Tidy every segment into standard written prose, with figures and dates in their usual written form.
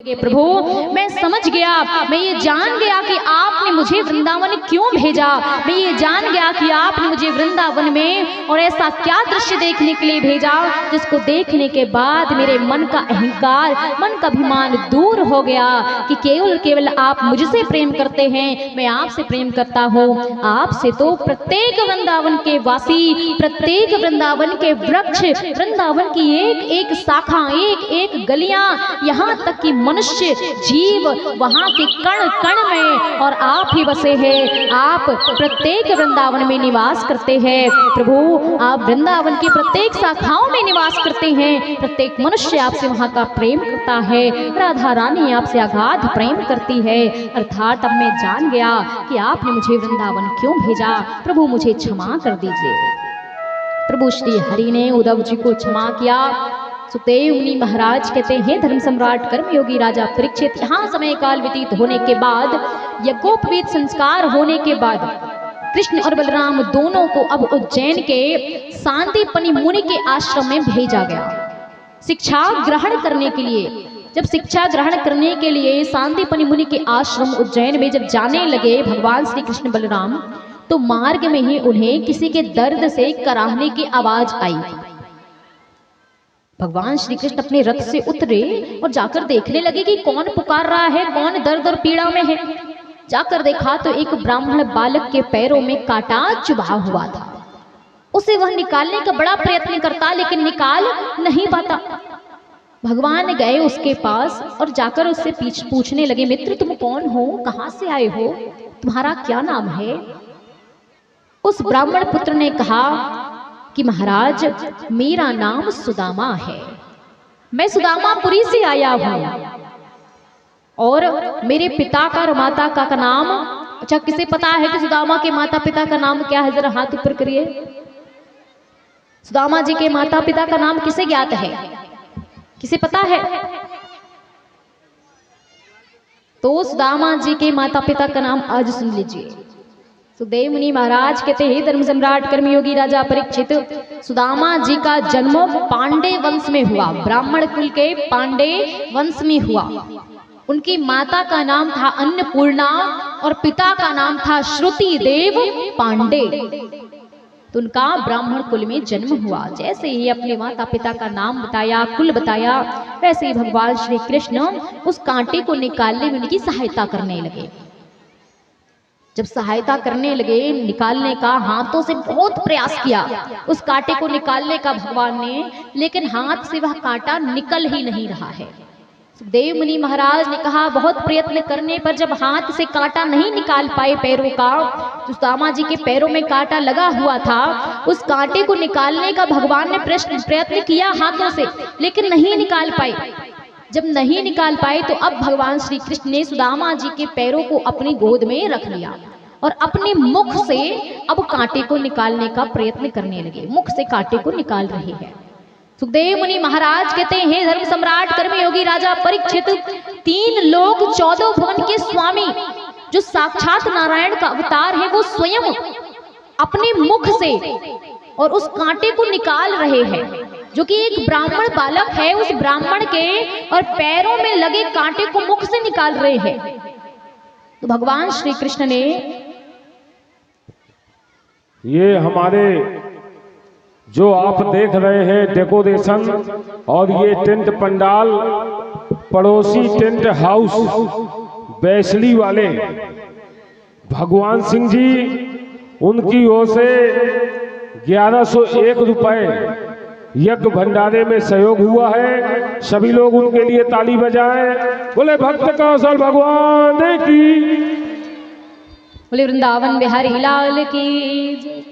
लगे, प्रभु मैं समझ गया, मैं ये जान गया कि आपने मुझे वृंदावन क्यों भेजा, मैं ये जान गया कि आपने मुझे वृंदावन में और ऐसा क्या दृश्य देखने के लिए भेजा जिसको देखने के बाद मेरे मन का अहंकार, मन का अभिमान दूर हो गया कि केवल केवल आप मुझसे प्रेम करते हैं, मैं आपसे प्रेम करता हूँ। आपसे तो प्रत्येक वृंदावन के वासी, प्रत्येक वृंदावन के वृक्ष, वृंदावन की एक एक शाखा, एक एक गलियां, यहाँ तक कि मनुष्य जीव वहां के कण कण में और आप ही बसे हैं। आप प्रत्येक वृंदावन में निवास करते हैं प्रभु, आप वृंदावन की प्रत्येक शाखाओं में निवास करते हैं। प्रत्येक मनुष्य आपसे वहां का प्रेम करता है, राधा रानी आपसे अगाध प्रेम करती है। अर्थात अब मैं जान गया कि आपने मुझे वृंदावन क्यों भेजा, प्रभु मुझे क्षमा कर दीजिए। प्रभु श्री हरि ने उद्धव जी को क्षमा किया। सुखदेव मुनि महाराज कहते हैं, धर्म सम्राट कर्मयोगी राजा परीक्षित, यहाँ समय काल व्यतीत होने के बाद, यज्ञोपवीत संस्कार होने के बाद कृष्ण और बलराम दोनों को अब उज्जैन के सांदीपनि मुनि के आश्रम में भेजा गया शिक्षा ग्रहण करने के लिए। जब शिक्षा ग्रहण करने के लिए सांदीपनि मुनि के आश्रम उज्जैन में जब जाने लगे भगवान श्री कृष्ण बलराम, तो मार्ग में ही उन्हें किसी के दर्द से कराहने की आवाज आई। भगवान श्री कृष्ण अपने रथ से उतरे और जाकर देखने लगे कि कौन पुकार रहा है, कौन दर्द और पीड़ा में है। जाकर देखा तो एक ब्राह्मण बालक के पैरों में कांटा चुभा हुआ था। उसे वह निकालने का बड़ा प्रयत्न करता लेकिन निकाल नहीं पाता। भगवान गए उसके पास और जाकर उससे पूछने लगे, मित्र तुम कौन हो, कहां से आए हो, तुम्हारा क्या नाम है। उस ब्राह्मण पुत्र ने कहा कि महाराज मेरा नाम सुदामा है, मैं सुदामापुरी से आया हूं और मेरे पिता का और माता का नाम, अच्छा किसे पता है कि सुदामा के माता पिता का नाम क्या है, जरा हाथ ऊपर करिए। सुदामा जी के माता पिता का नाम किसे ज्ञात है, किसे पता है? तो सुदामा जी के माता पिता का नाम आज सुन लीजिए। सुखदेव मुनि महाराज कहते हैं, धर्म सम्राट कर्मयोगी राजा परीक्षित, सुदामा जी का जन्म पांडे वंश में हुआ, ब्राह्मण कुल के पांडे वंश में हुआ। उनकी माता का नाम था अन्नपूर्णा और पिता का नाम था श्रुति देव पांडे। तो उनका ब्राह्मण कुल में जन्म हुआ। जैसे ही अपने माता पिता का नाम बताया, कुल बताया, वैसे ही भगवान श्री कृष्ण उस कांटे को निकालने में उनकी सहायता करने लगे। जब सहायता करने लगे निकालने का, हाथों से बहुत प्रयास किया उस कांटे को निकालने का भगवान ने, लेकिन हाथ से वह कांटा निकल ही नहीं रहा है। सुखदेव मुनि महाराज ने कहा, बहुत प्रयत्न करने पर जब हाथ से कांटा नहीं निकाल पाए पैरों का, तो सुदामा जी के पैरों में कांटा लगा हुआ था, उस कांटे को निकालने का भगवान ने प्रयत्न किया हाथों से, लेकिन नहीं निकाल पाए। जब नहीं निकाल पाए तो अब भगवान श्री कृष्ण ने सुदामा जी के पैरों को अपनी गोद में रख लिया और अपने मुख से अब कांटे को निकालने का प्रयत्न करने लगे। मुख से कांटे को निकाल रहे हैं। सुखदेव मुनि महाराज कहते हैं, धर्म सम्राट कर्मयोगी राजा परीक्षित, 3 लोक 14 भुवन के स्वामी जो साक्षात नारायण का अवतार है, वो स्वयं अपने मुख से और उस कांटे को निकाल रहे हैं। जो कि एक ब्राह्मण बालक है, उस ब्राह्मण के और पैरों में लगे कांटे को मुख से निकाल रहे हैं। तो भगवान श्री कृष्ण ने, ये हमारे जो आप देख रहे हैं डेकोरेशन और ये टेंट पंडाल, पड़ोसी टेंट हाउस बैसली वाले भगवान सिंह जी, उनकी ओर से 1101 रुपए यज्ञ भंडारे में सहयोग हुआ है। सभी लोग उनके लिए ताली बजाएं। बोले भक्त कौशल भगवान की, बोले वृंदावन बिहारी लाल की।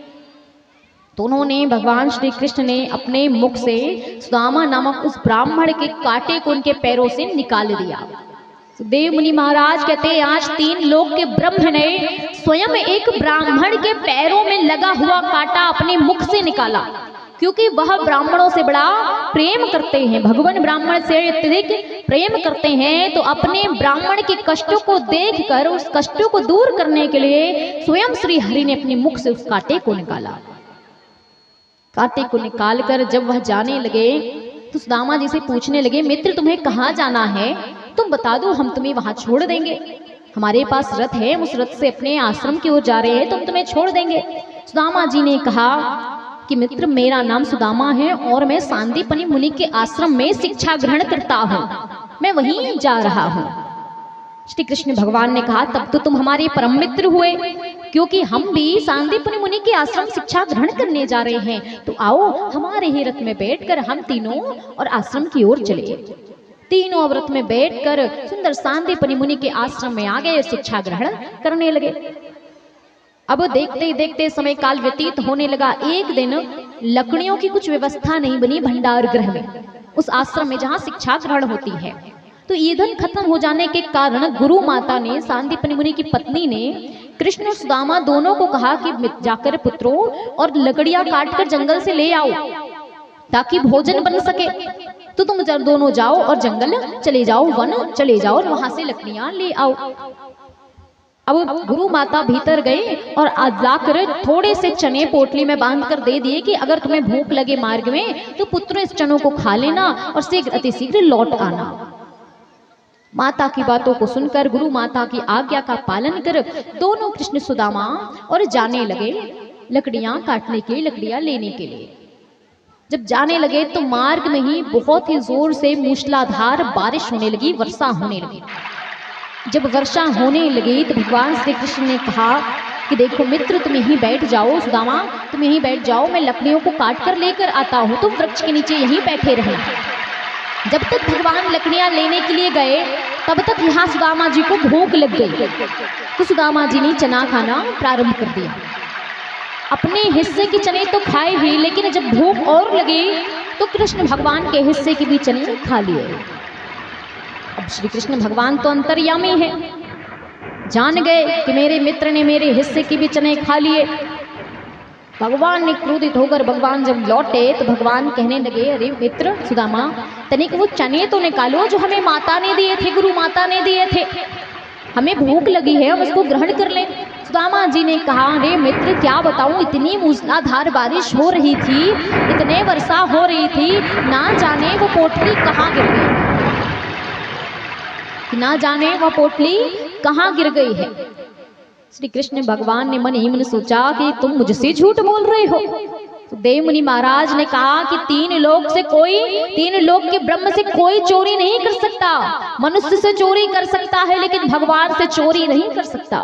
तो उन्होंने, भगवान श्री कृष्ण ने अपने मुख से सुदामा नामक उस ब्राह्मण के कांटे को उनके पैरों से निकाल दिया। सुखदेव मुनि महाराज कहते हैं, आज 3 लोक के ब्रह्म ने स्वयं एक ब्राह्मण के पैरों में लगा हुआ कांटा अपने मुख से निकाला, क्योंकि वह ब्राह्मणों से बड़ा प्रेम करते हैं। भगवान ब्राह्मण से अत्यधिक प्रेम करते हैं, तो अपने ब्राह्मण के कष्टों को देखकर उस कष्टों को दूर करने के लिए स्वयं श्री हरि ने अपने मुख से उस कांटे को निकाला। कांटे को निकालकर जब वह जाने लगे तो सुदामा जी से पूछने लगे, मित्र तुम्हें कहाँ जाना है, तुम बता दो, हम तुम्हें वहां छोड़ देंगे। हमारे पास रथ है, हम उस रथ से अपने आश्रम की ओर जा रहे हैं, तुम तुम्हें छोड़ देंगे। सुदामा जी ने कहा कि मित्र, मेरा नाम सुदामा है और मैं सांदीपनि मुनि के आश्रम में शिक्षा ग्रहण करता हूँ, मैं वहीं जा रहा हूँ। श्री कृष्ण भगवान ने कहा, तब तो तुम हमारे परम मित्र हुए, क्योंकि हम भी सांदीपनि मुनि के आश्रम शिक्षा ग्रहण करने जा रहे हैं। तो आओ हमारे ही रथ में बैठकर हम तीनों और आश्रम की ओर चले। तीनों अब रथ में बैठकर सुंदर सांदीपनि मुनि के आश्रम में आ गए, शिक्षा ग्रहण करने लगे। अब देखते ही देखते समय काल व्यतीत होने लगा। एक दिन लकड़ियों की कुछ व्यवस्था नहीं बनी भंडार गृह में, उस आश्रम में जहाँ शिक्षा ग्रहण होती है। तो ईंधन खत्म हो जाने के कारण गुरु माता ने, सांदीपनि मुनि की पत्नी ने कृष्ण और सुदामा दोनों को कहा कि जाकर पुत्रों और लकड़ियां काटकर जंगल से ले आओ ताकि भोजन बन सके। तो तुम दोनों जाओ और जंगल चले जाओ, वन चले जाओ और वहां से लकड़ियां ले आओ। अब गुरु माता भीतर गए और आज जाकर थोड़े से चने पोटली में बांध कर दे दिए कि अगर तुम्हें भूख लगे मार्ग में तो पुत्र इस चनों को खा लेना और शीघ्र अतिशीघ्र लौट आना। माता की बातों को सुनकर, गुरु माता की आज्ञा का पालन कर दोनों कृष्ण सुदामा और जाने लगे लकड़ियां काटने के लिए, लकड़ियां लेने के लिए। जब जाने लगे तो मार्ग में ही बहुत ही जोर से मूसलाधार बारिश होने लगी, वर्षा होने लगी। जब वर्षा होने लगी तो भगवान श्री कृष्ण ने कहा कि देखो मित्र, तुम यहीं बैठ जाओ, सुदामा तुम यहीं बैठ जाओ, मैं लकड़ियों को काट कर लेकर आता हूँ, तुम वृक्ष के नीचे यहीं बैठे रहे। जब तक भगवान लकड़ियां लेने के लिए गए तब तक यहाँ सुदामा जी को भूख लग गई। तो सुदामा जी ने चना खाना प्रारंभ कर दिया। अपने हिस्से के चने तो खाए भी, लेकिन जब भूख और लगी तो कृष्ण भगवान के हिस्से के भी चने खा लिए। अब श्री कृष्ण भगवान तो अंतर्यामी है, जान गए कि मेरे मित्र ने मेरे हिस्से के भी चने खा लिए। भगवान ने क्रोधित होकर भगवान जब लौटे तो भगवान कहने लगे, अरे मित्र सुदामा, तनिक वो चने तो निकालो जो हमें माता ने दिए थे, गुरु माता ने दिए थे, हमें भूख लगी है, हम उसको ग्रहण कर लें। सुदामा जी ने कहा, अरे मित्र क्या बताऊं, इतनी मूसलाधार बारिश हो रही थी, इतने वर्षा हो रही थी, ना जाने वो पोटली कहाँ गिर गई, ना जाने वो पोटली कहाँ गिर गई है। श्री कृष्ण भगवान ने मन ही मन सोचा कि तुम मुझसे झूठ बोल रहे हो। तो देव मुनि महाराज ने कहा कि तीन लोक के ब्रह्म से कोई चोरी नहीं कर सकता। मनुष्य से चोरी कर सकता है लेकिन भगवान से चोरी नहीं कर सकता।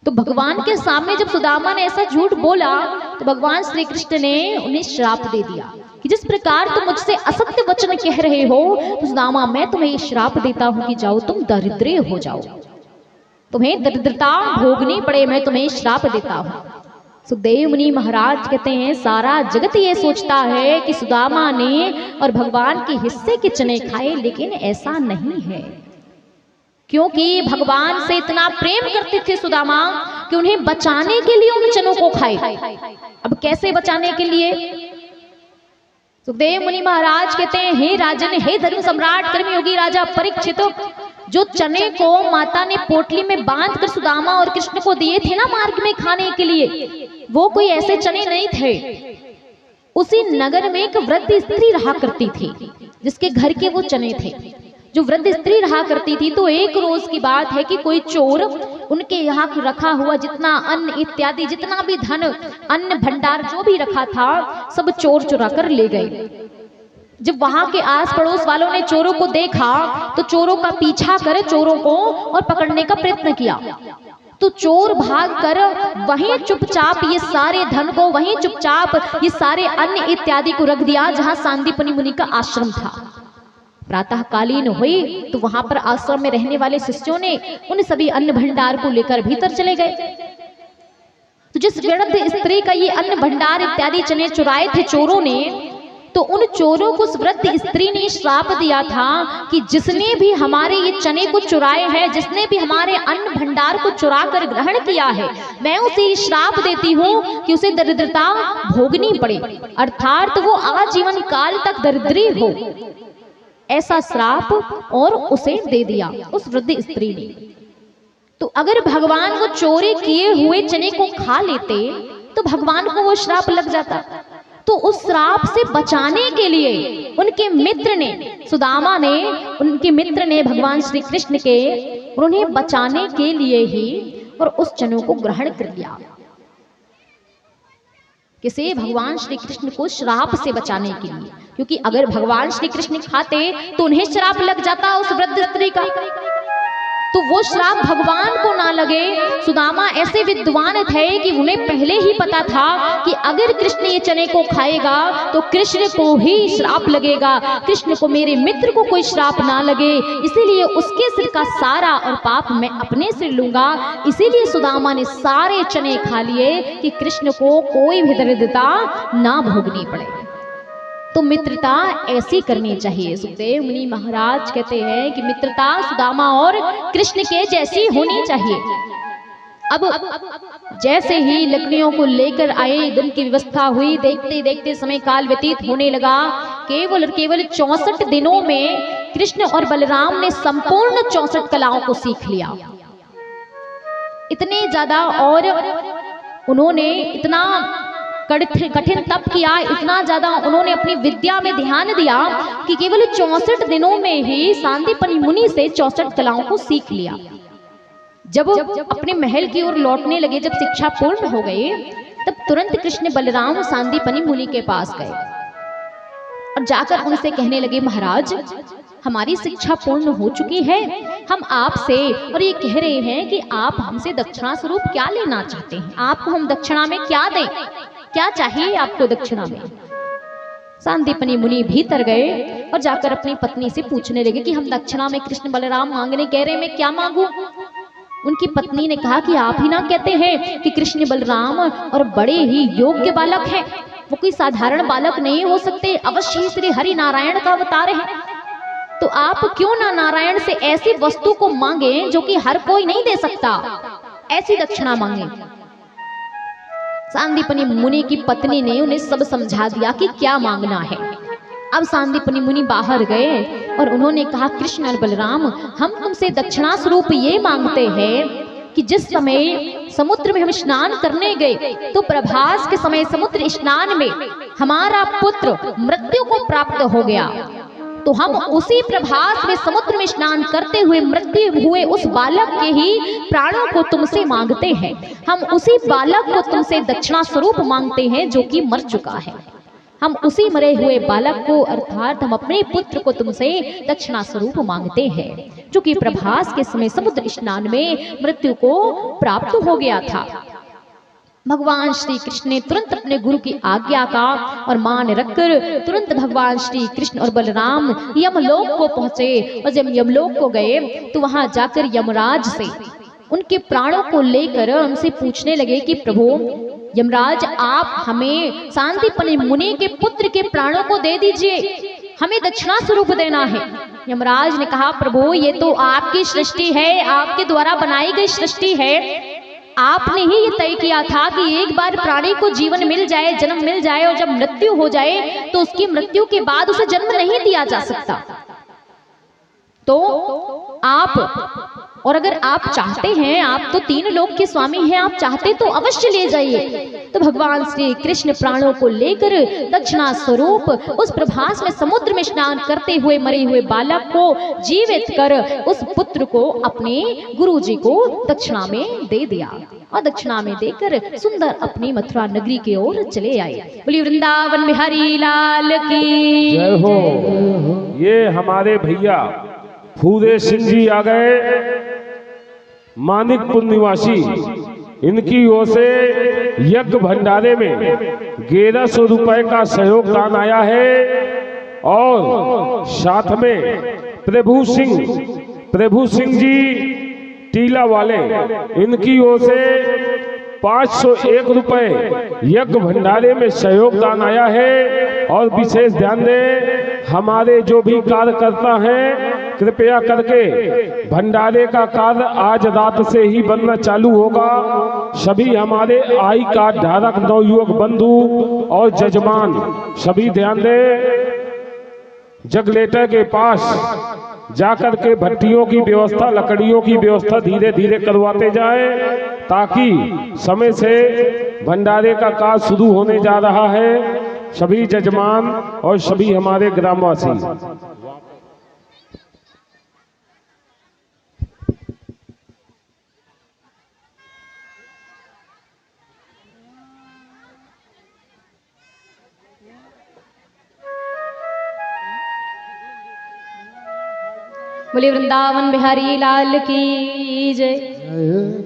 तो भगवान के सामने जब सुदामा ने ऐसा झूठ बोला तो भगवान श्री कृष्ण ने उन्हें श्राप दे दिया कि जिस प्रकार तुम मुझसे असत्य वचन कह रहे हो, तो सुदामा मैं तुम्हें श्राप देता हूं कि जाओ तुम दरिद्र हो जाओ, तुम्हें दरिद्रता भोगनी पड़े, मैं तुम्हें श्राप देता हूं। सुखदेव मुनि महाराज कहते हैं, सारा जगत ये सोचता है कि सुदामा ने और भगवान के हिस्से के चने खाए, लेकिन ऐसा नहीं है, क्योंकि भगवान से इतना प्रेम करते थे सुदामा कि उन्हें बचाने के लिए उन चनों को खाए। अब कैसे बचाने के लिए? सुखदेव मुनि महाराज कहते हैं, हे राजन, हे धर्म सम्राट कर्मयोगी राजा परीक्षित, जो चने को माता ने पोटली में बांध कर सुदामा और कृष्ण को दिए थे ना मार्ग में खाने के लिए, वो कोई ऐसे चने नहीं थे। उसी नगर में एक वृद्ध स्त्री रहा करती थी जिसके घर के वो चने थे। जो वृद्ध स्त्री रहा करती थी, तो एक रोज की बात है कि कोई चोर उनके यहाँ रखा हुआ जितना अन्न इत्यादि, जितना भी धन, अन्न भंडार जो भी रखा था, सब चोर चुरा कर ले गए। जब वहां के आस पड़ोस वालों ने चोरों को देखा तो चोरों का पीछा कर चोरों को और पकड़ने का प्रयत्न किया। तो चोर भागकर वहीं चुपचाप ये सारे धन को, वहीं चुपचाप ये सारे अन्न इत्यादि को रख दिया जहां सांदीपनि मुनि का आश्रम था। प्रातः कालीन हुई तो वहां पर आश्रम में रहने वाले शिष्यों ने उन सभी अन्न भंडार को लेकर भीतर चले गए। तो जिस वृद्ध स्त्री का ये अन्न भंडार इत्यादि चने चुराए थे चोरों ने, तो उन चोरों को उस वृद्ध स्त्री ने श्राप दिया था कि जिसने भी हमारे ये चने को चुराए हैं, जिसने भी हमारे अन्न भंडार को चुरा कर ग्रहण किया है, मैं उसे श्राप देती हूँ कि उसे दरिद्रता भोगनी पड़े, अर्थात वो आजीवन काल तक दरिद्री हो। ऐसा श्राप और उसे दे दिया उस वृद्ध स्त्री ने। तो अगर भगवान वो चोरी किए हुए चने को खा लेते तो भगवान को वो श्राप लग जाता, तो उस श्राप से बचाने के लिए उनके मित्र ने, सुदामा ने, उनके मित्र ने भगवान श्री कृष्ण के, उन्हें बचाने के लिए ही और उस चनों को ग्रहण कर लिया। किसे? भगवान श्री कृष्ण को श्राप से बचाने के लिए, क्योंकि अगर भगवान श्री कृष्ण खाते तो उन्हें श्राप लग जाता उस वृद्ध स्त्री का, तो वो श्राप भगवान को ना लगे। सुदामा ऐसे विद्वान थे कि उन्हें पहले ही पता था कि अगर कृष्ण ये चने को खाएगा तो कृष्ण को ही श्राप लगेगा, कृष्ण को, मेरे मित्र को कोई श्राप ना लगे, इसीलिए उसके सिर का सारा और पाप मैं अपने सिर लूंगा। इसीलिए सुदामा ने सारे चने खा लिए कि कृष्ण को कोई भी दरिद्रता ना भोगनी पड़े। तो मित्रता ऐसी करनी चाहिए। सुखदेव मुनि महाराज कहते हैं कि मित्रता सुदामा और कृष्ण के जैसी होनी चाहिए। अब जैसे ही लकड़ियों को लेकर आए, दिन की व्यवस्था हुई, देखते देखते समय काल व्यतीत होने लगा। केवल 64 दिनों में कृष्ण और बलराम ने संपूर्ण 64 कलाओं को सीख लिया। इतने ज्यादा, और उन्होंने इतना कठिन तप किया, इतना ज्यादा उन्होंने अपनी विद्या में ध्यान दिया कि केवल 64 दिनों में ही सांदीपनि मुनि से 64 कलाओं को सीख लिया। जब अपने महल की ओर लौटने लगे, जब शिक्षा पूर्ण हो गई, तब तुरंत कृष्ण बलराम सांदीपनि मुनि के पास गए और जाकर उनसे कहने लगे, महाराज हमारी शिक्षा पूर्ण हो चुकी है, हम आपसे और ये कह रहे हैं कि आप हमसे दक्षिणा स्वरूप क्या लेना चाहते हैं, आपको हम दक्षिणा में क्या दें, क्या चाहिए आपको दक्षिणा में। सांदीपनि मुनि भीतर गए और जाकर अपनी पत्नी से पूछने लगे कि हम दक्षिणा में कृष्ण बलराम मांगने कह रहे, मैं क्या मांगू। उनकी पत्नी ने कहा कि आप ही ना कहते हैं कि कृष्ण बलराम और बड़े ही योग्य बालक हैं, वो कोई साधारण बालक नहीं हो सकते, अवश्य ही श्री हरि नारायण का अवतार है, तो आप क्यों ना नारायण से ऐसी वस्तु को मांगे जो कि हर कोई नहीं दे सकता, ऐसी दक्षिणा मांगे। सांदीपनि मुनि की पत्नी ने उन्हें सब समझा दिया कि क्या मांगना है। अब सांदीपनि मुनि बाहर गए और उन्होंने कहा, कृष्ण और बलराम हम तुमसे दक्षिणा स्वरूप ये मांगते हैं कि जिस समय समुद्र में हम स्नान करने गए तो प्रभास के समय समुद्र स्नान में हमारा पुत्र मृत्यु को प्राप्त हो गया, तो हम उसी प्रभास में समुद्र में स्नान करते हुए मृत्यु हुए उस बालक के ही प्राणों को तुमसे मांगते हैं। हम उसी बालक को तुमसे दक्षिणा स्वरूप मांगते हैं जो कि मर चुका है। हम उसी मरे हुए बालक को, अर्थात हम अपने पुत्र को तुमसे दक्षिणा स्वरूप मांगते हैं, जो कि प्रभास के समय समुद्र स्नान में मृत्यु को प्राप्त हो गया था। भगवान श्री कृष्ण ने तुरंत अपने गुरु की आज्ञा का और मान रखकर तुरंत भगवान श्री कृष्ण और बलराम यमलोक को पहुंचे, और जब यमलोक को गए तो वहां जाकर यमराज से उनके प्राणों को लेकर उनसे पूछने लगे कि प्रभु यमराज, आप हमें सांदीपनि मुनि के पुत्र के प्राणों को दे दीजिए, हमें दक्षिणा स्वरूप देना है। यमराज ने कहा, प्रभु ये तो आपकी सृष्टि है, आपके द्वारा बनाई गई सृष्टि है, आपने ही ये तय किया था कि एक बार प्राणी को जीवन मिल जाए, जन्म मिल जाए, और जब मृत्यु हो जाए तो उसकी मृत्यु के बाद उसे जन्म नहीं दिया जा सकता। तो आप, और अगर आप चाहते हैं, आप तो 3 लोक के स्वामी हैं, आप चाहते तो अवश्य ले जाइए। तो भगवान श्री कृष्ण प्राणों को लेकर दक्षिणा स्वरूप उस प्रभास में समुद्र में स्नान करते हुए मरे हुए बालक को जीवित कर उस पुत्र को अपने गुरु जी को दक्षिणा में दे दिया, और दक्षिणा में देकर सुंदर अपनी मथुरा नगरी की ओर चले आए। बोलिए वृंदावन बिहारी लाल की जय हो। ये हमारे भैया फूले सिंह जी आ गए, मानिकपुर निवासी। इनकी ओर से यज्ञ भंडारे में 1100 रुपए का सहयोग दान आया है, और साथ में प्रभु सिंह जी टीला वाले, इनकी ओर से 501 रुपए यज्ञ भंडारे में सहयोग दान आया है। और विशेष ध्यान दें, हमारे जो भी कार्यकर्ता हैं कृपया करके भंडारे का कार्य आज रात से ही बनना चालू होगा। सभी हमारे आई कार्ड धारक नवयुवक बंधु और जजमान सभी ध्यान दें, जगलेटर के पास जाकर के भट्टियों की व्यवस्था, लकड़ियों की व्यवस्था धीरे धीरे करवाते जाएं, ताकि समय से भंडारे का कार्य शुरू होने जा रहा है। सभी जजमान और सभी हमारे ग्रामवासी। बोले वृंदावन बिहारी लाल की जय।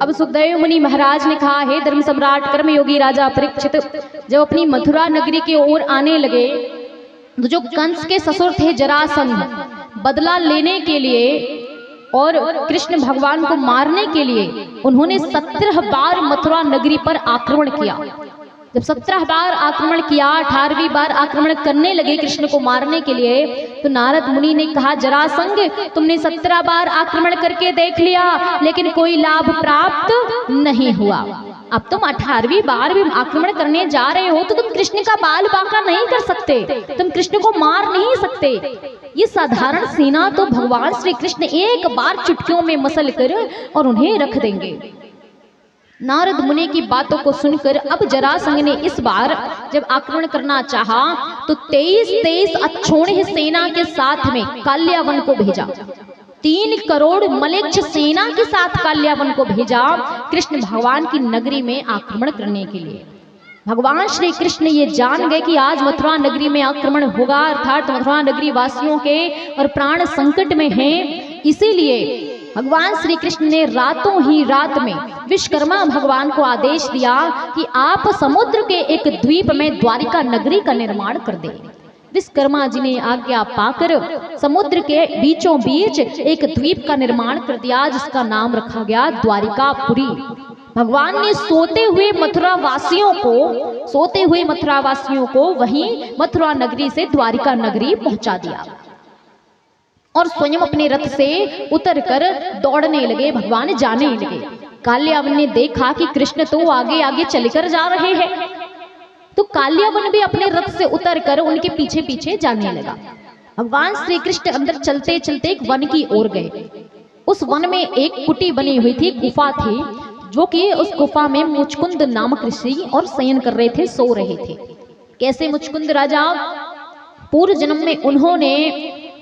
अब सुखदेव मुनि महाराज ने कहा, हे धर्म सम्राट कर्मयोगी राजा परीक्षित, जब अपनी मथुरा नगरी की ओर आने लगे तो जो कंस के ससुर थे जरासंध, बदला लेने के लिए और कृष्ण भगवान को मारने के लिए उन्होंने 17 बार मथुरा नगरी पर आक्रमण किया। जब 17 बार आक्रमण किया, 18वीं बार आक्रमण करने लगे कृष्ण को मारने के लिए, तो नारद मुनि ने कहा, जरासंध तुमने 17 बार आक्रमण करके देख लिया लेकिन कोई लाभ प्राप्त नहीं हुआ। अब तुम 18वीं बार भी आक्रमण करने जा रहे हो तो तुम कृष्ण का बाल बांका नहीं कर सकते, तुम कृष्ण को मार नहीं सकते। ये साधारण सेना तो भगवान श्री कृष्ण एक बार चुटकियों में मसल कर और उन्हें रख देंगे। नारद मुनि की बातों को सुनकर अब जरासंध ने इस बार जब आक्रमण करना चाहा तो 23 अक्षौहिणी सेना के साथ में काल्यावन को भेजा। 3 करोड़ मलेच्छ सेना के साथ काल्यावन को भेजा कृष्ण भगवान की नगरी में आक्रमण करने के लिए। भगवान श्री कृष्ण ये जान गए कि आज मथुरा नगरी में आक्रमण होगा, अर्थात मथुरा नगरी वासियों के और प्राण संकट में हैं। इसीलिए भगवान श्री कृष्ण ने रातों ही रात में विश्वकर्मा भगवान को आदेश दिया कि आप समुद्र के एक द्वीप में द्वारिका नगरी का निर्माण कर दें। विश्वकर्मा जी ने आज्ञा पाकर समुद्र के बीचों बीच एक द्वीप का निर्माण कर दिया जिसका नाम रखा गया द्वारिकापुरी। भगवान ने सोते हुए मथुरा वासियों को वहीं मथुरा नगरी से द्वारिका नगरी पहुंचा दिया और स्वयं अपने रथ से उतरकर दौड़ने लगे, भगवान जाने लगे। काल्यावन ने देखा कि कृष्ण तो आगे आगे चलकर जा रहे हैं, तो काल्यावन भी अपने रथ से उतरकर उनके पीछे पीछे जाने लगा। भगवान श्री कृष्ण अंदर चलते चलते एक वन की ओर गए। उस वन में एक कुटी बनी हुई थी, गुफा थी, जो कि उस गुफा में मुचकुंद नामक ऋषि और शयन कर रहे थे, सो रहे थे। कैसे मुचकुंद राजा? पूर्व जन्म में उन्होंने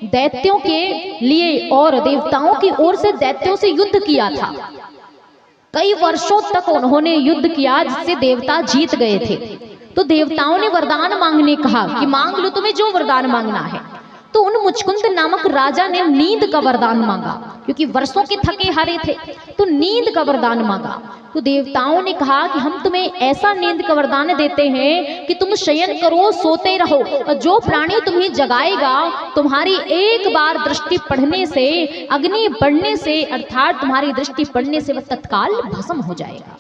दैत्यों के लिए और देवताओं की ओर से दैत्यों से युद्ध किया था। कई वर्षों तक उन्होंने युद्ध किया जिससे देवता जीत गए थे। तो देवताओं ने वरदान मांगने कहा कि मांग लो, तुम्हें जो वरदान मांगना है। तो उन मुचकुंद नामक राजा ने नींद का वरदान मांगा, क्योंकि वर्षों के थके हारे थे, तो नींद का वरदान मांगा। तो देवताओं ने कहा कि हम तुम्हें ऐसा नींद का वरदान देते हैं कि तुम शयन करो, सोते रहो, और जो प्राणी तुम्हें जगाएगा तुम्हारी एक बार दृष्टि पड़ने से, अग्नि बढ़ने से, अर्थात तुम्हारी दृष्टि पड़ने से वह तत्काल भस्म हो जाएगा।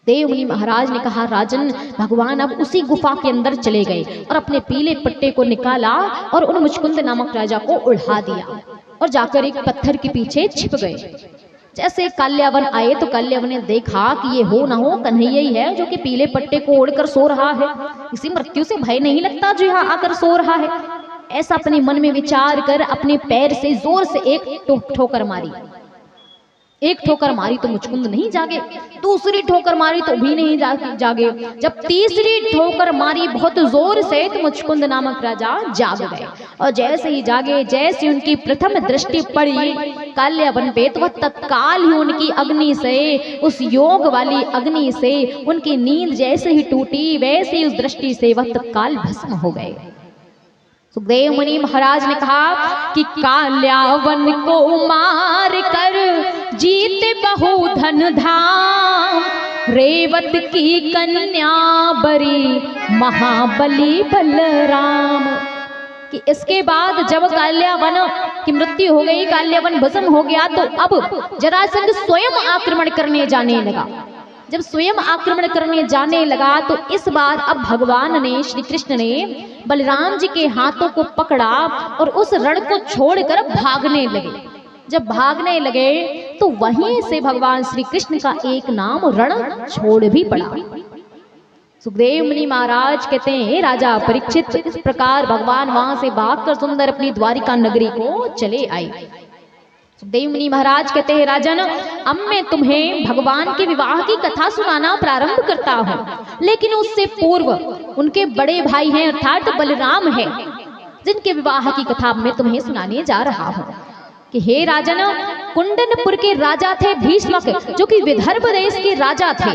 देवमुनि महाराज ने कहा, राजन, भगवान अब उसी गुफा के अंदर चले गए और अपने पीले पट्टे को निकाला और उन मुचकुंद नामक राजा को उड़ा दिया और जाकर एक पत्थर के पीछे छिप गए। जैसे काल्यावन आए तो काल्यावन ने देखा कि ये हो ना हो कन्हैया ही है जो कि पीले पट्टे को ओढ़कर सो रहा है। इसी मृत्यु से भय नहीं लगता जो यहाँ आकर सो रहा है। ऐसा अपने मन में विचार कर अपने पैर से जोर से एक ठोकर मारी। एक ठोकर मारी तो मुचकुंद नहीं जागे, दूसरी ठोकर मारी तो भी नहीं जागे। जब तीसरी ठोकर मारी बहुत जोर से तो मुचकुंद नामक राजा जाग गए और जैसे ही जागे, जैसे उनकी प्रथम दृष्टि पड़ी काल्यावन पे तो वह तत्काल ही उनकी अग्नि से, उस योग वाली अग्नि से उनकी नींद जैसे ही टूटी वैसे ही उस दृष्टि से वह तत्काल भस्म हो गए। सुखदेव मुनि महाराज ने कहा कि काल्यावन को मार कर जीते बहु धन धाम, रेवत की कन्या बरी महाबली बलराम। कि इसके बाद जब काल्यावन की मृत्यु हो गई, काल्यावन भस्म हो गया, तो अब जरासंध स्वयं आक्रमण करने जाने लगा। जब स्वयं आक्रमण करने जाने लगा तो इस बार अब भगवान ने, श्री कृष्ण ने बलराम जी के हाथों को पकड़ा और उस रण को छोड़कर भागने लगे। जब भागने लगे तो वहीं से भगवान श्री कृष्ण का एक नाम रण छोड़ भी पड़ा। सुखदेव मुनि महाराज कहते हैं, राजा परीक्षित, इस प्रकार भगवान वहां से भागकर सुंदर अपनी द्वारिका नगरी को चले आए। सुखदेव मुनि महाराज कहते हैं, राजन, अब मैं तुम्हें भगवान के विवाह की कथा सुनाना प्रारंभ करता हूँ, लेकिन उससे पूर्व उनके बड़े भाई हैं अर्थात बलराम है, जिनके विवाह की कथा मैं तुम्हें सुनाने जा रहा हूँ कि हे राजन, कुंडनपुर के राजा थे भीष्मक, जो कि विदर्भ देश के राजा थे।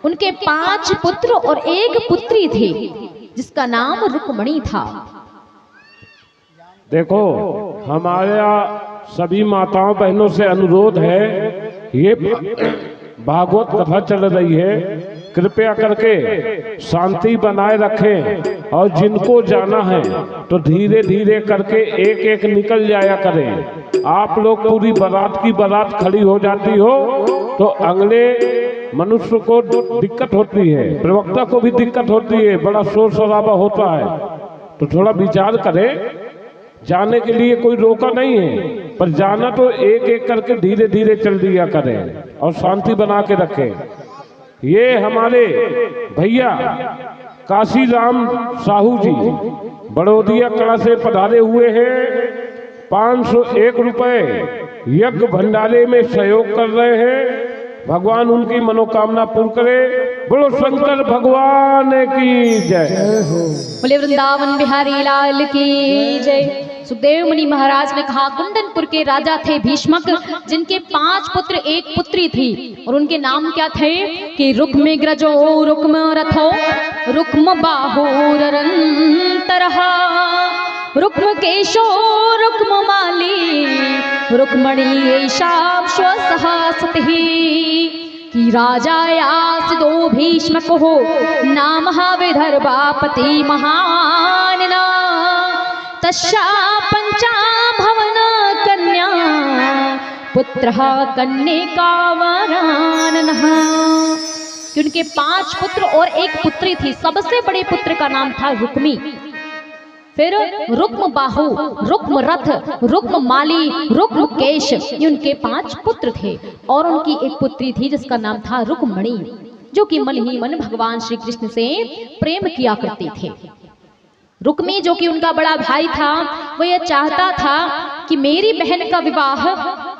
उनके 5 पुत्र और 1 पुत्री थी, जिसका नाम रुक्मणी था। देखो, हमारा सभी माताओं बहनों से अनुरोध है, ये भागवत कथा चल रही है, कृपया करके शांति बनाए रखें और जिनको जाना है तो धीरे धीरे करके एक एक निकल जाया करें। आप लोग पूरी बारात की बारात खड़ी हो जाती हो तो अगले मनुष्य को दिक्कत होती है, प्रवक्ता को भी दिक्कत होती है, बड़ा शोर शराबा होता है। तो थोड़ा विचार करें, जाने के लिए कोई रोका नहीं है, पर जाना तो एक एक करके धीरे धीरे चल दिया करें और शांति बना के रखें। ये हमारे भैया काशीराम साहू जी बड़ौदिया कला से पधारे हुए हैं। 501 रुपए यज्ञ भंडारे में सहयोग कर रहे हैं। भगवान उनकी मनोकामना पूर्ण करे। बोलो शंकर भगवान की जय। बोले वृंदावन बिहारी लाल की जय। सुखदेव मुनि महाराज ने कहा, कुंडनपुर के राजा थे भीष्मक, जिनके 5 पुत्र 1 पुत्री थी, और उनके नाम क्या थे कि रुक्म ग्रजो रुक्म रथो रुक्म बाहुरंतरहा रुक्म केशो रुक्म माली रुक्मणी ऐशाम स्वसहसतिः कि राजायास 2 भीष्मक हो नाम विदर्भापति महान तस्या 5 भवन कन्या पुत्र कन्या वराननः। कि उनके 5 पुत्र और 1 पुत्री थी। सबसे बड़े पुत्र का नाम था रुक्मी, फिर रुक्म बाहु, रुक्म रथ, रुक्म माली, रुक्म केश, ये उनके 5 पुत्र थे। और उनकी 1 पुत्री थी जिसका नाम था रुक्मणी, जो कि मन ही मन भगवान श्री कृष्ण से प्रेम किया करते थे। रुक्मी जो कि उनका बड़ा भाई था, वो यह चाहता था कि मेरी बहन का विवाह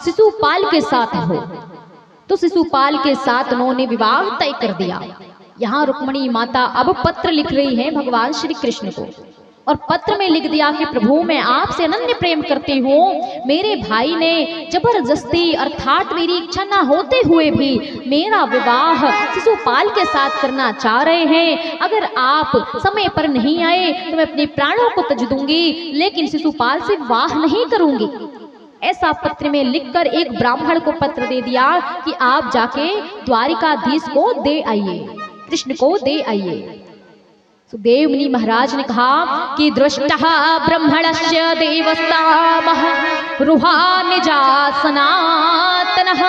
शिशुपाल के साथ हो, तो शिशुपाल के साथ उन्होंने विवाह तय कर दिया। यहाँ रुक्मणी माता अब पत्र लिख रही है भगवान श्री कृष्ण को, और पत्र में लिख दिया कि प्रभु मैं आपसे अनन्य प्रेम करती हूँ। मेरे भाई ने जबरदस्ती अर्थात मेरी इच्छा ना होते हुए भी मेरा विवाह शिशुपाल के साथ करना चाह रहे हैं। अगर आप समय पर नहीं आए तो मैं अपने प्राणों को त्यज दूंगी, लेकिन शिशुपाल से विवाह नहीं करूंगी। ऐसा पत्र में लिखकर एक ब्राह्मण को पत्र दे दिया कि आप जाके द्वारिकाधीश को दे आइए, कृष्ण को दे आइए। सुखदेव मुनि महाराज ने कहा कि दृष्टः ब्रह्मणस्य देवस्तामः रुहा निजा सनातनः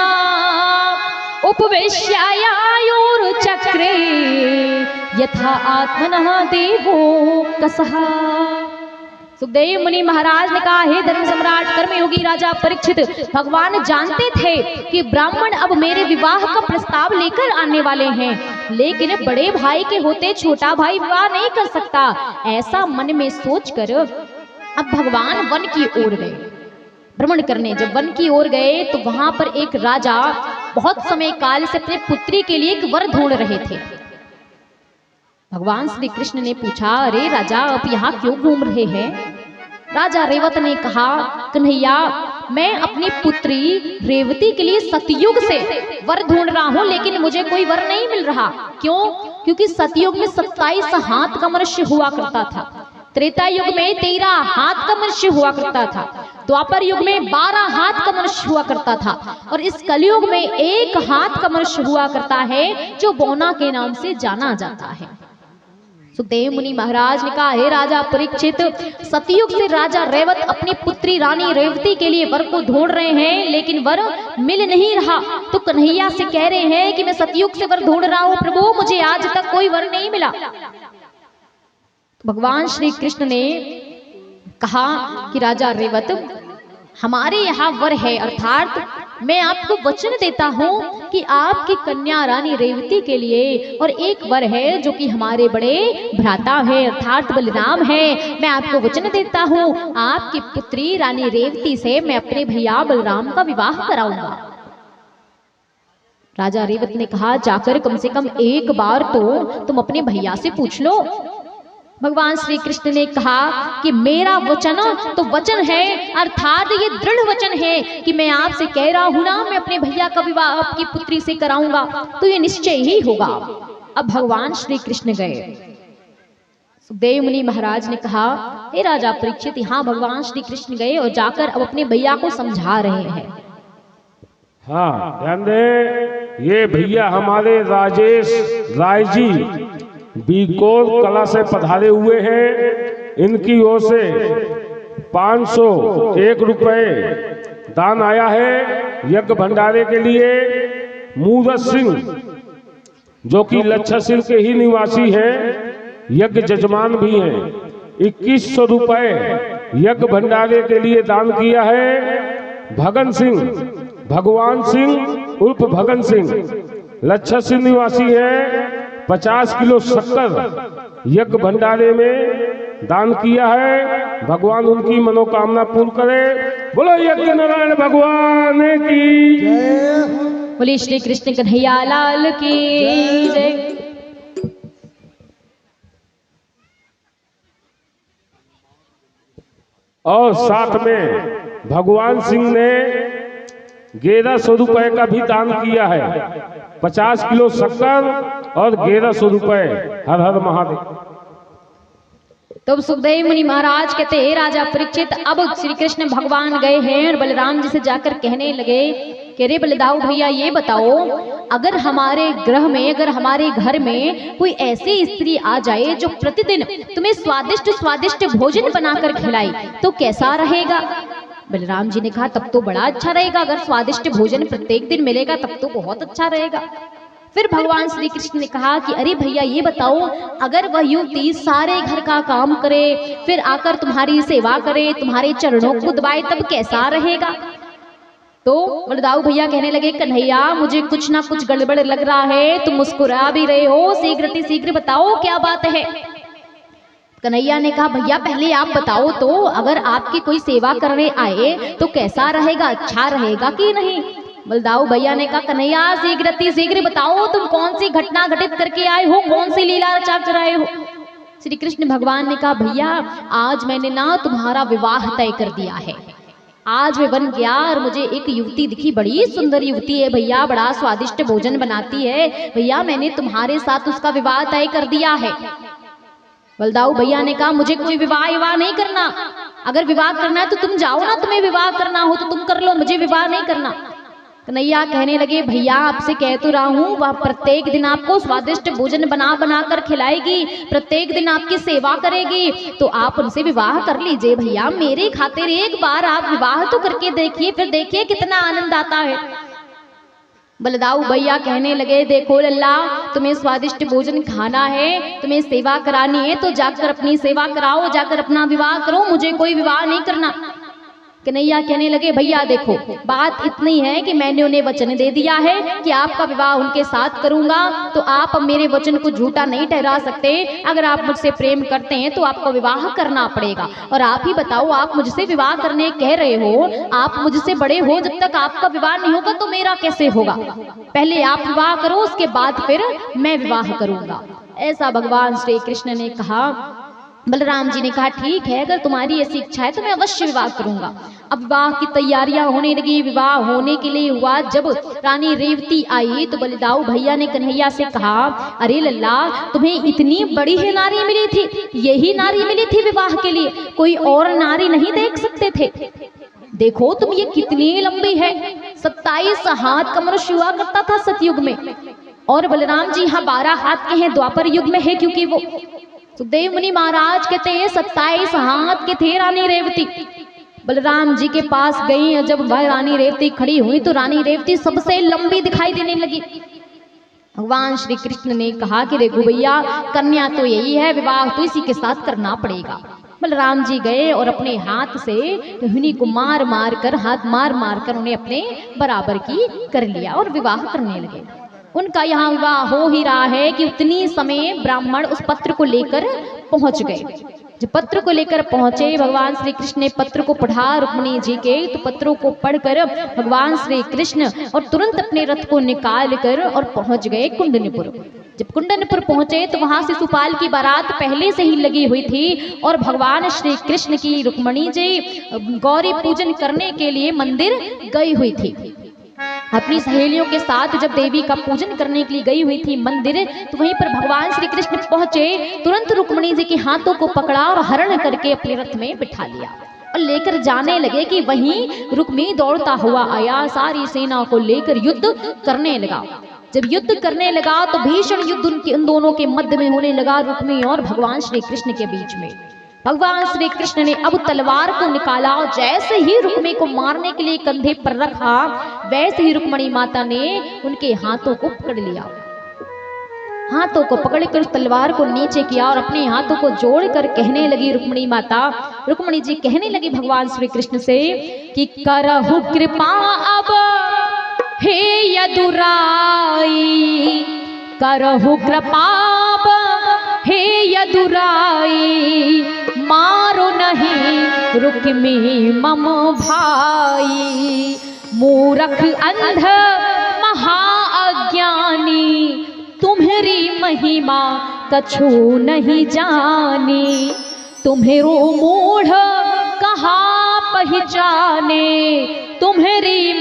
उपवेश्यायोर्चक्रे यथा आत्मनः देवो कसः। सुखदेव मुनि महाराज ने कहा, हे धर्म सम्राट कर्मयोगी राजा परीक्षित, भगवान जानते थे कि ब्राह्मण अब मेरे विवाह का प्रस्ताव लेकर आने वाले हैं, लेकिन बड़े भाई के होते छोटा भाई विवाह नहीं कर सकता। ऐसा मन में सोचकर अब भगवान वन की ओर गए भ्रमण करने। जब वन की ओर गए तो वहां पर एक राजा बहुत समय काल से अपने पुत्री के लिए एक वर ढूंढ रहे थे। भगवान श्री कृष्ण ने पूछा, अरे राजा आप यहाँ क्यों घूम रहे हैं? राजा रेवत ने कहा, कन्हैया मैं अपनी पुत्री रेवती के लिए सतयुग से वर ढूंढ रहा हूँ, लेकिन मुझे कोई वर नहीं मिल रहा। क्यों? क्योंकि सतयुग में 27 हाथ का मनुष्य हुआ करता था, त्रेता युग में 13 हाथ का मनुष्य हुआ करता था, द्वापर युग में 12 हाथ का मनुष्य हुआ करता था, और इस कलयुग में 1 हाथ का मनुष्य हुआ करता है जो बौना के नाम से जाना जाता है। सुखदेव मुनि महाराज ने कहा, हे राजा परीक्षित, सतयुग से राजा रेवत अपनी पुत्री रानी रेवती के लिए वर को ढूंढ रहे हैं, लेकिन वर मिल नहीं रहा। तो कन्हैया से कह रहे हैं कि मैं सतयुग से वर ढूंढ रहा हूं प्रभु, मुझे आज तक कोई वर नहीं मिला। भगवान श्री कृष्ण ने कहा कि राजा रेवत हमारे यहाँ वर है, अर्थात मैं आपको वचन देता हूँ कि आपकी कन्या रानी रेवती के लिए और एक वर है जो कि हमारे बड़े भ्राता है अर्थात बलराम है। मैं आपको वचन देता हूँ आपकी पुत्री रानी रेवती से मैं अपने भैया बलराम का विवाह कराऊंगा। राजा रेवत ने कहा जाकर कम से कम एक बार तो तुम अपने भैया से पूछ लो। भगवान श्री कृष्ण ने कहा कि मेरा वचन तो वचन है, अर्थात ये दृढ़ वचन है कि मैं आपसे कह रहा हूं ना, मैं अपने भैया का विवाह आपकी पुत्री से कराऊंगा तो ये निश्चय ही होगा। अब भगवान श्री कृष्ण गए। सुखदेव मुनि महाराज ने कहा हे राजा परीक्षित, यहाँ भगवान श्री कृष्ण गए और जाकर अब अपने भैया को समझा रहे हैं। हाँ ध्यान दे, ये भैया हमारे राजेश राय जी बीकोर कला से पधारे हुए हैं। इनकी ओर से 501 रुपए दान आया है यज्ञ भंडारे के लिए। मूरत सिंह जो कि लच्छासिल के ही निवासी हैं, यज्ञ जजमान भी हैं, 2100 रुपए यज्ञ भंडारे के लिए दान किया है। भगन सिंह, भगवान सिंह उर्फ भगन सिंह लच्छासिल निवासी है, 50 किलो शक्कर यज्ञ भंडारे में दान किया है। भगवान उनकी मनोकामना पूर्ण करे। बोलो यज्ञ नारायण भगवान की जय। बोले श्री कृष्ण कन्हैया लाल की जय। और साथ में भगवान सिंह ने 1100 रुपए का भी दान किया है, 50 किलो शक्कर और 1100 रुपए। हर हर महादेव। तो सुखदेव मुनि महाराज कहते हैं राजा परीक्षित, अब श्री कृष्ण भगवान गए हैं और बलराम जी से जाकर कहने लगे कि रे बलदाऊ भैया ये बताओ, अगर हमारे ग्रह में, अगर हमारे घर में कोई ऐसी स्त्री आ जाए जो प्रतिदिन तुम्हें स्वादिष्ट स्वादिष्ट भोजन बनाकर खिलाए तो कैसा रहेगा? बलराम जी ने कहा तब तो बड़ा अच्छा रहेगा, अगर स्वादिष्ट भोजन प्रत्येक दिन मिलेगा तब तो बहुत अच्छा रहेगा। फिर भगवान श्री कृष्ण ने कहा कि अरे भैया ये बताओ, अगर वह युवती सारे घर का काम करे, फिर आकर तुम्हारी सेवा करे, तुम्हारे चरणों को दबाए, तब कैसा रहेगा? तो बलदाऊ भैया कहने लगे कन्हैया मुझे कुछ ना कुछ गड़बड़ लग रहा है, तुम मुस्कुरा भी रहे हो, शीघ्र बताओ क्या बात है। कन्हैया ने कहा भैया पहले आप बताओ तो, अगर आपकी कोई सेवा करने आए तो कैसा रहेगा, अच्छा रहेगा कि नहीं? बलदाऊ भैया ने कहा कन्हैया शीघ्र बताओ, तुम कौन सी घटना घटित करके आए हो, कौन सी लीला रचा रहे हो? श्री कृष्ण भगवान ने कहा भैया आज मैंने ना तुम्हारा विवाह तय कर दिया है। आज मैं बन गया और मुझे एक युवती दिखी, बड़ी सुंदर युवती है भैया, बड़ा स्वादिष्ट भोजन बनाती है भैया, मैंने तुम्हारे साथ उसका विवाह तय कर दिया है। बलदाऊ भैया ने कहा मुझे कोई विवाह नहीं करना, अगर विवाह करना है तो तुम जाओ ना, तुम्हें विवाह करना हो तो तुम कर लो, मुझे विवाह नहीं करना। कन्हैया कहने लगे भैया आपसे कह तो रहा हूँ, वह प्रत्येक दिन आपको स्वादिष्ट भोजन बना कर खिलाएगी, प्रत्येक दिन आपकी सेवा करेगी, तो आप उनसे विवाह कर लीजिए भैया, मेरे खातिर एक बार आप विवाह तो करके देखिए, फिर देखिए कितना आनंद आता है। बलदाऊ भैया कहने लगे देखो लल्ला, तुम्हें स्वादिष्ट भोजन खाना है, तुम्हें सेवा करानी है तो जाकर अपनी सेवा कराओ, जाकर अपना विवाह करो, मुझे कोई विवाह नहीं करना। कन्हैया कहने लगे भैया देखो बात इतनी है कि मैंने उन्हें वचन दे दिया है कि आपका विवाह उनके साथ करूंगा, तो आप अब मेरे वचन को झूठा नहीं ठहरा सकते। अगर आप मुझसे प्रेम करते हैं तो आपको विवाह करना पड़ेगा। और आप ही बताओ, आप मुझसे विवाह करने कह रहे हो, आप मुझसे बड़े हो, जब तक आपका विवाह नहीं होगा तो मेरा कैसे होगा? पहले आप विवाह करो, उसके बाद फिर मैं विवाह करूंगा। ऐसा भगवान श्री कृष्ण ने कहा। बलराम जी ने कहा ठीक है, अगर तुम्हारी ऐसी इच्छा है तो मैं अवश्य विवाह करूंगा। अब विवाह की तैयारियां होने लगी। विवाह होने के लिए हुआ, जब रानी रेवती आई तो बलदाऊ भैया ने कन्हैया से कहा अरे लल्ला, तुम्हें इतनी बड़ी ही नारी मिली थी, यही नारी मिली थी विवाह के लिए, कोई और नारी नहीं देख सकते थे? देखो तुम ये कितनी लंबी है, 27 हाथ का मनुष्य हुआ करता था सतयुग में, और बलराम जी यहाँ 12 हाथ के हैं, द्वापर युग में है, क्योंकि वो सुखदेव मुनि महाराज कहते हैं 27 हाथ के थे रानी रेवती। बलराम जी के पास गई और जब वह रानी रेवती खड़ी हुई तो रानी रेवती सबसे लंबी दिखाई देने लगी। भगवान श्री कृष्ण ने कहा कि देखो भैया, कन्या तो यही है, विवाह तो इसी के साथ करना पड़ेगा। बलराम जी गए और अपने हाथ से रोहिणी को मार मार कर उन्हें अपने बराबर की कर लिया और विवाह करने लगे। उनका यहाँ विवाह हो ही रहा है कि उतनी समय ब्राह्मण उस पत्र को लेकर पहुंच गए। जब पत्र को लेकर पहुंचे भगवान श्री कृष्ण ने पत्र को पढ़ा रुक्मिणी जी के, तो पत्रों को पढ़कर भगवान श्री कृष्ण और तुरंत अपने रथ को निकाल कर और पहुंच गए कुंडनपुर। जब कुंडनपुर पहुंचे तो वहां से सुपाल की बारात पहले से ही लगी हुई थी और भगवान श्री कृष्ण की रुक्मिणी जी गौरी पूजन करने के लिए मंदिर गई हुई थी। अपनी सहेलियों के साथ जब देवी का पूजन करने के लिए गई हुई थी मंदिर, तो वहीं पर भगवान श्री कृष्ण पहुंचे, तुरंत रुक्मिणी जी के हाथों को पकड़ा और हरण करके अपने रथ में बिठा लिया और लेकर जाने लगे कि वहीं रुक्मी दौड़ता हुआ आया, सारी सेना को लेकर युद्ध करने लगा। जब युद्ध करने लगा तो भीषण युद्ध उन दोनों के मध्य में होने लगा, रुक्मी और भगवान श्री कृष्ण के बीच में। भगवान श्री कृष्ण ने अब तलवार को निकाला और जैसे ही रुक्मी को मारने के लिए कंधे पर रखा, वैसे ही रुक्मिणी माता ने उनके हाथों को पकड़ लिया। हाथों को पकड़कर उस तलवार को नीचे किया और अपने हाथों को जोड़कर कहने लगी रुक्मिणी माता, रुक्मिणी जी कहने लगी भगवान श्री कृष्ण से कि करहु कृपा अब हे यदुराई, करहु कृपा अब हे यदुराई, मारो नहीं रुक्मी मम भाई, मूरख अंध महाअज्ञानी, तुम्हारी महिमा कछु नहीं जानी, तुम्हेरो मूढ़ कहाँ पहचाने, तुम्हारी